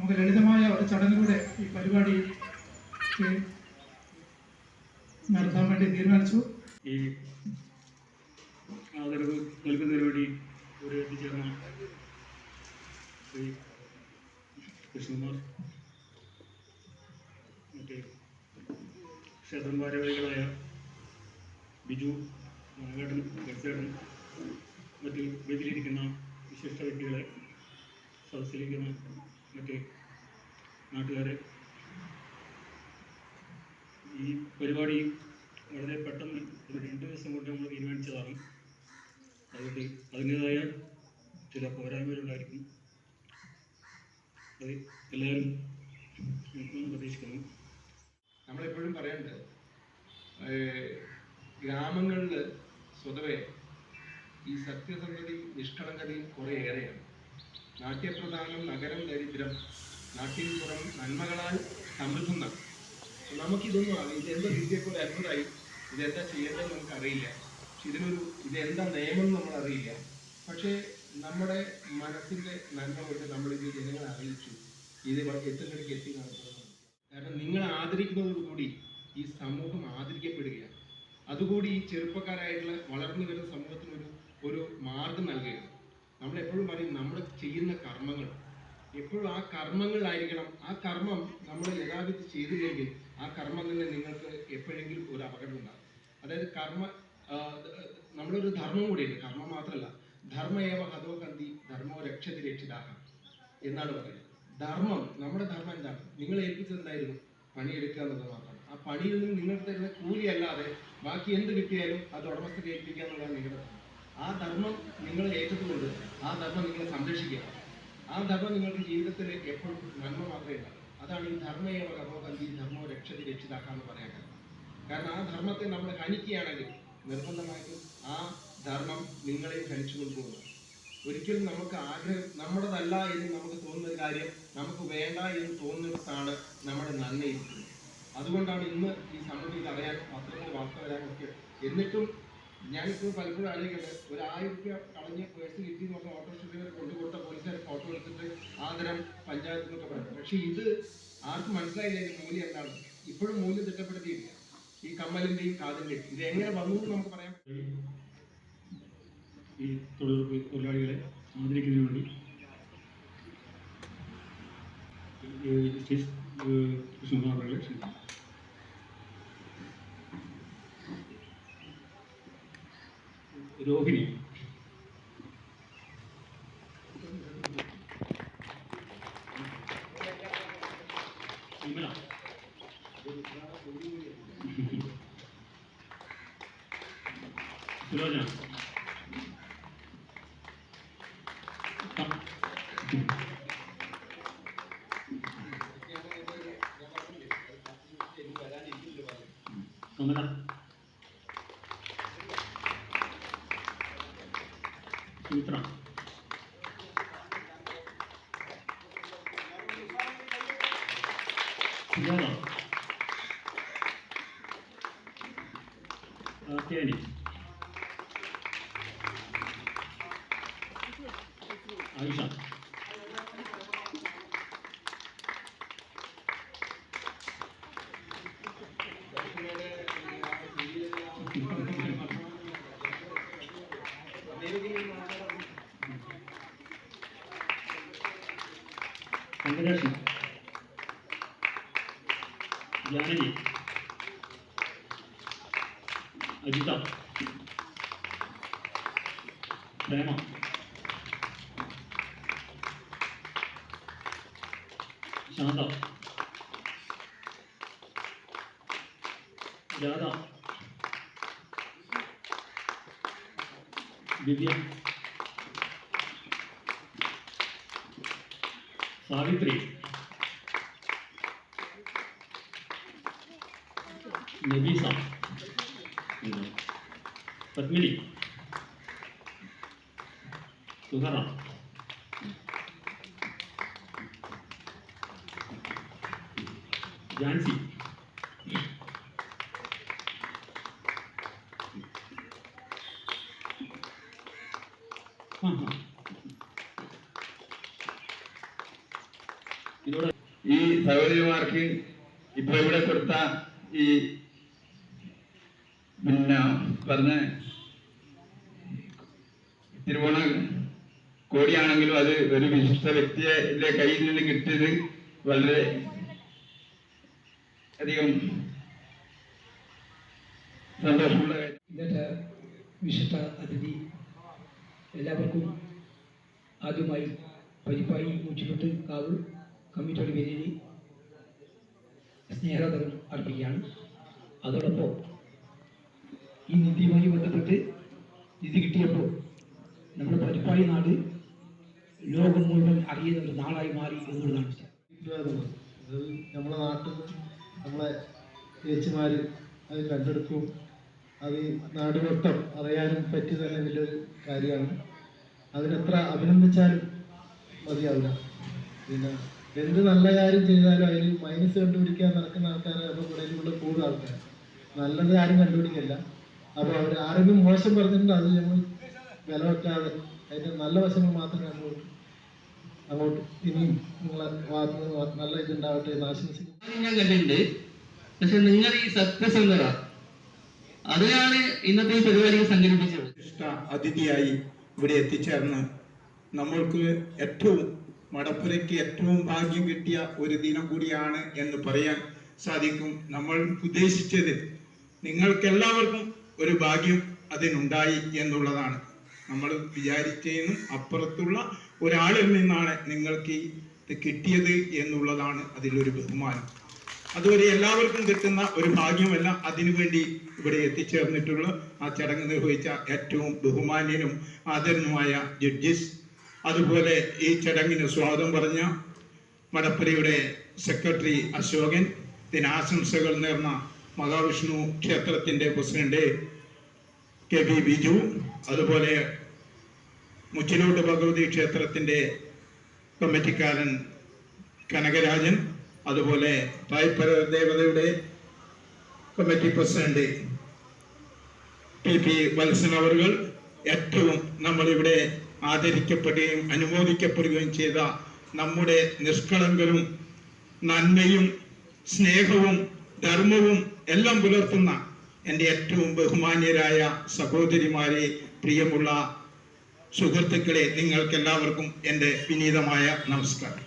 നമുക്ക് ലളിതമായ ഒരു ചടങ്ങിലൂടെ ഈ പരിപാടി നടത്താൻ വേണ്ടി തീരുമാനിച്ചു. ഈ ആദരവ് നൽകുന്നതിന് വേണ്ടി ഒരു എത്തിച്ചേർന്ന ശ്രീ കൃഷ്ണകുമാർ, മറ്റ് ക്ഷേത്രം ഭാരവാഹികളായ ബിജു, മനകേട്ടൻ, ഗർസേട്ടൻ, മറ്റ് വേദിയിലിരിക്കുന്ന വിശിഷ്ട വ്യക്തികളെ, സദസ്സിലിരിക്കുന്ന മറ്റ് നാട്ടുകാരെ, ഈ പരിപാടി വളരെ പെട്ടെന്ന് ഒരു 2 ദിവസം കൊണ്ട് നമ്മൾ തീരുമാനിച്ചതാണ്. അതുകൊണ്ട് അതിൻ്റേതായ ചില പോരായ്മകളുണ്ടായിരിക്കും. അത് എല്ലാവരും പ്രതീക്ഷിക്കുന്നു. നമ്മളെപ്പോഴും പറയേണ്ടത് ഗ്രാമങ്ങളിൽ സ്വതവേ ഈ സത്യസന്ധതയും നിഷ്കളങ്കതയും കുറേ ഏറെയാണ്. നാട്യപ്രധാനം നഗരം ദരിദ്രം, നാട്ടിൻ പുറം നന്മകളാൽ സമൃദ്ധം. നമുക്കിതൊന്നും ഇതെന്താ രീതിയെക്കൂടെ അത്ഭുതമായി, ഇതെന്താ ചെയ്യേണ്ടതെന്ന് നമുക്കറിയില്ല. പക്ഷെ ഇതെന്താ നിയമം നമ്മളറിയില്ല. പക്ഷേ നമ്മുടെ മനസ്സിൻ്റെ നന്മ കൊണ്ട് നമ്മളിത് ജനങ്ങളെ അറിയിച്ചു. ഇത് എത്തുന്നിടയ്ക്ക് എത്തി നടത്തുന്നത്. കാരണം നിങ്ങൾ ആദരിക്കുന്നതോടുകൂടി ഈ സമൂഹം ആദരിക്കപ്പെടുകയാണ്. അതുകൂടി ഈ ചെറുപ്പക്കാരായിട്ടുള്ള വളർന്നു വരുന്ന സമൂഹത്തിന് ഒരു മാർഗം നൽകുകയാണ്. നമ്മളെപ്പോഴും പറയും നമ്മൾ ചെയ്യുന്ന കർമ്മങ്ങൾ എപ്പോഴും ആ കർമ്മങ്ങളിലായിരിക്കണം. ആ കർമ്മം നമ്മൾ യഥാവിധി ചെയ്തില്ലെങ്കിൽ ആ കർമ്മങ്ങളിൽ നിങ്ങൾക്ക് എപ്പോഴെങ്കിലും ഒരു അപകടം ഉണ്ടാകും. അതായത് നമ്മളൊരു ധർമ്മം കൂടിയുണ്ട്. കർമ്മം മാത്രമല്ല, ധർമ്മയേവ ഹതോ കന്തി ധർമ്മോ രക്ഷതി രക്ഷിതാഹ എന്നാണ് പറയുന്നത്. ധർമ്മം, നമ്മുടെ ധർമ്മം എന്താണ്? നിങ്ങൾ ഏൽപ്പിച്ചത് എന്തായിരുന്നു? പണിയെടുക്കുക എന്നുള്ളത് മാത്രമാണ്. ആ പണിയിൽ നിന്ന് നിങ്ങൾക്ക് തരുന്ന കൂലി അല്ലാതെ ബാക്കി എന്ത് കിട്ടിയാലും അത് ഉടമസ്ഥരെ ഏൽപ്പിക്കുക എന്നുള്ളതാണ് നിങ്ങളുടെ ധർമ്മം. ആ ധർമ്മം നിങ്ങൾ ഏറ്റതുകൊണ്ട് ആ ധർമ്മം നിങ്ങളെ സംരക്ഷിക്കുക. ആ ധർമ്മം നിങ്ങൾക്ക് ജീവിതത്തിൽ എപ്പോഴും നന്മ മാത്രമേ ഉണ്ടാകും. അതാണ് ഈ ധർമ്മയേവ ഹതോ കന്തി ധർമ്മോ രക്ഷതി രക്ഷിതാഹ എന്ന് പറയാൻ കാരണം. കാരണം ആ ധർമ്മത്തെ നമ്മൾ ഹനിക്കുകയാണെങ്കിൽ നിർബന്ധമായിട്ടും ആ ധർമ്മം നിങ്ങളെയും ഹനിച്ചു കൊണ്ടുപോകുന്നു. ഒരിക്കലും നമുക്ക് ആഗ്രഹം നമ്മുടേതല്ല എന്ന് നമുക്ക് തോന്നുന്ന കാര്യം നമുക്ക് വേണ്ട എന്ന് തോന്നുന്നിടത്താണ് നമ്മുടെ നന്മയിരിക്കുന്നത്. അതുകൊണ്ടാണ് ഇന്ന് ഈ സമൂഹം ഇത് അറിയാൻ പത്രത്തിൽ വാർത്ത വരാനൊക്കെ. എന്നിട്ടും ഞാനിപ്പോൾ പലപ്പോഴും ആലോചിക്കട്ടെ, ഒരു 1000 രൂപ കളഞ്ഞ് പേഴ്സ് കിട്ടി എന്ന് പറഞ്ഞ ഓട്ടോറിക്ഷ കൊണ്ടുകൊടുത്ത പോലീസുകാരെ ഫോട്ടോ എടുത്തിട്ട് ആദരം പഞ്ചായത്ത് എന്നൊക്കെ പറയുന്നത്. പക്ഷേ ഇത് ആർക്കും മനസ്സിലായില്ല ഇതിൻ്റെ മൂല്യം എന്താണ്. ഇപ്പോഴും മൂല്യം തിട്ടപ്പെടുത്തിയില്ല. ഈ കമ്മലിൻ്റെയും കാതിൻ്റെയും ഇത് എങ്ങനെ വന്നു എന്ന് നമുക്ക് പറയാം. ഈ തൊഴിലാളികളെ ആദരിക്കുന്നതിന് വേണ്ടി ജസ്റ്റിസ് കൃഷ്ണകുമാർ അവരെ ക്ഷണിക്കുന്നു. രോഹിണി, വിമല, സുലോചന, കമല, സുമിത്ര, സുജാത, കാർത്യായനി, ആയിഷ, കങ്കരാശി, ജാനകി, അജിത, പ്രേമ, ശാന്ത, രാധ, ദിവ്യ, സാവിത്രി, നബീസ, പത്മിനി, സുഹറ, ജാൻസി, ഈ സഹോദരിമാർക്ക് ഇപ്പൊ ഇവിടെ കൊടുത്ത ഈ പറഞ്ഞ തിരുവോണ കോടിയാണെങ്കിലും അത് ഒരു വിശിഷ്ട വ്യക്തിയുടെ കയ്യിൽ നിന്ന് കിട്ടിയത് വളരെ അധികം സന്തോഷമുള്ള ഇന്നത്തെ വിശിഷ്ട അതിഥി എല്ലാവർക്കും ആദ്യമായി പരിപ്പായി മുച്ചിലോട്ട് കാവ് കമ്മിറ്റിയുടെ പേരിൽ സ്നേഹാദരം അർപ്പിക്കുകയാണ്. അതോടൊപ്പം ഈ നിധിയുമായി ബന്ധപ്പെട്ട് നിധി കിട്ടിയപ്പോൾ നമ്മുടെ പരിപ്പായി നാട് ലോകം മുഴുവൻ അറിയുന്ന ഒരു നാടായി മാറി എന്നുള്ളതാണ്. നമ്മളെ നാട്ടിൽ നമ്മളെ ചേച്ചിമാർ അത് കണ്ടെടുക്കും, അത് നാടുമൊത്തം അറിയാനും പറ്റി തന്നെ വലിയൊരു കാര്യമാണ്. അതിനെത്ര അഭിനന്ദിച്ചാലും മതിയാവില്ല. പിന്നെ എന്ത് നല്ല കാര്യം ചെയ്താലും അതിന് മൈനസ് കണ്ടുപിടിക്കാൻ നടക്കുന്ന ആൾക്കാരെ നമ്മുടെ ഇടയിലുള്ള കൂടുതൽ ആൾക്കാർ, നല്ലത് ആരും കണ്ടുപിടിക്കില്ല. അപ്പോൾ അവർ ആരെങ്കിലും മോശം പറഞ്ഞിട്ടുണ്ട് അത് നമ്മൾ വില വെക്കാതെ അതിൻ്റെ നല്ല വശങ്ങൾ മാത്രമേ അങ്ങോട്ട് ഇനിയും നിങ്ങളെ ഭാഗത്ത് നല്ല ഇതുണ്ടാവട്ടെ എന്ന് ആശംസിക്കുന്നു. ഞാൻ കണ്ടിട്ടുണ്ട്. പക്ഷെ നിങ്ങൾ ഈ സത്യസന്ധത അതിനാണ് ഇന്നത്തെ ഈ പരിപാടികൾ സംഘടിപ്പിച്ചത്. അതിഥിയായി ഇവിടെ എത്തിച്ചേർന്ന് നമ്മൾക്ക് ഏറ്റവും മടപ്പുരയ്ക്ക് ഏറ്റവും ഭാഗ്യം കിട്ടിയ ഒരു ദിനം കൂടിയാണ് എന്ന് പറയാൻ സാധിക്കും. നമ്മൾ ഉദ്ദേശിച്ചത് നിങ്ങൾക്കെല്ലാവർക്കും ഒരു ഭാഗ്യം അതിനുണ്ടായി എന്നുള്ളതാണ്. നമ്മൾ വിചാരിച്ചതിനും അപ്പുറത്തുള്ള ഒരാളിൽ നിന്നാണ് നിങ്ങൾക്ക് ഇത് കിട്ടിയത് എന്നുള്ളതാണ് അതിലൊരു ബഹുമാനം. അതുവരെ എല്ലാവർക്കും കിട്ടുന്ന ഒരു ഭാഗ്യമല്ല. അതിനുവേണ്ടി ഇവിടെ എത്തിച്ചേർന്നിട്ടുള്ള ആ ചടങ്ങ് നിർവഹിച്ച ഏറ്റവും ബഹുമാന്യനും ആദരണീയമായ ജഡ്ജസ്, അതുപോലെ ഈ ചടങ്ങിന് സ്വാഗതം പറഞ്ഞ മടപ്പുരയുടെ സെക്രട്ടറി അശോകൻ, ദിനാശംസകൾ നേർന്ന മഹാവിഷ്ണു ക്ഷേത്രത്തിൻ്റെ പ്രസിഡന്റ് KB ബിജു, അതുപോലെ മുച്ചിലോട്ട് ഭഗവതി ക്ഷേത്രത്തിൻ്റെ കമ്മിറ്റിക്കാരൻ കനകരാജൻ, അതുപോലെ തായ്പര ദേവതയുടെ കമ്മിറ്റി പ്രസിഡന്റ് PP വത്സൻ അവറുകൾ, ഏറ്റവും നമ്മളിവിടെ ആദരിക്കപ്പെടുകയും അനുമോദിക്കപ്പെടുകയും ചെയ്ത നമ്മുടെ നിഷ്കളങ്കരും നന്മയും സ്നേഹവും ധർമ്മവും എല്ലാം പുലർത്തുന്ന എൻ്റെ ഏറ്റവും ബഹുമാന്യരായ സഹോദരിമാരെ, പ്രിയമുള്ള സുഹൃത്തുക്കളെ, നിങ്ങൾക്കെല്ലാവർക്കും എൻ്റെ വിനീതമായ നമസ്കാരം.